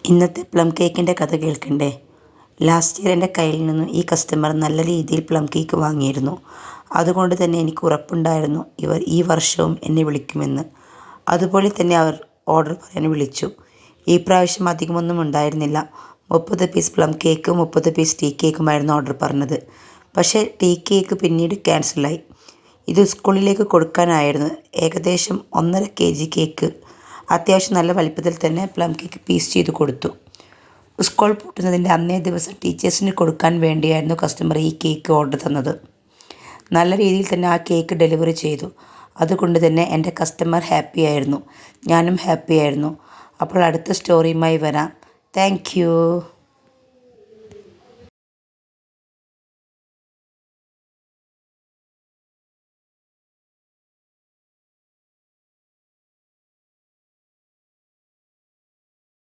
ഇന്നത്തെ പ്ലം കേക്കിൻ്റെ കഥ കേൾക്കണ്ടേ? ലാസ്റ്റ് ഇയർ എൻ്റെ കയ്യിൽ നിന്നും ഈ കസ്റ്റമർ നല്ല രീതിയിൽ പ്ലം കേക്ക് വാങ്ങിയിരുന്നു. അതുകൊണ്ട് തന്നെ എനിക്ക് ഉറപ്പുണ്ടായിരുന്നു ഇവർ ഈ വർഷവും എന്നെ വിളിക്കുമെന്ന്. അതുപോലെ തന്നെ അവർ ഓർഡർ പറയാൻ വിളിച്ചു. ഈ പ്രാവശ്യം അധികമൊന്നും ഉണ്ടായിരുന്നില്ല. 30 പീസ് പ്ലം കേക്കും 30 പീസ് ടീ കേക്കുമായിരുന്നു ഓർഡർ പറഞ്ഞത്. പക്ഷേ ടീ കേക്ക് പിന്നീട് ക്യാൻസലായി. ഇത് സ്കൂളിലേക്ക് കൊടുക്കാനായിരുന്നു. ഏകദേശം 1.5 kg കേക്ക് അത്യാവശ്യം നല്ല വലിപ്പത്തിൽ തന്നെ പ്ലം കേക്ക് പീസ് ചെയ്ത് കൊടുത്തു. സ്കൂൾ പൂട്ടുന്നതിൻ്റെ അന്നേ ദിവസം ടീച്ചേഴ്സിന് കൊടുക്കാൻ വേണ്ടിയായിരുന്നു കസ്റ്റമർ ഈ കേക്ക് ഓർഡർ തന്നത്. നല്ല രീതിയിൽ തന്നെ ആ കേക്ക് ഡെലിവറി ചെയ്തു. അതുകൊണ്ട് തന്നെ എൻ്റെ കസ്റ്റമർ ഹാപ്പി ആയിരുന്നു, ഞാനും ഹാപ്പി ആയിരുന്നു. അപ്പോൾ അടുത്ത സ്റ്റോറിയുമായി വരാം. Thank you.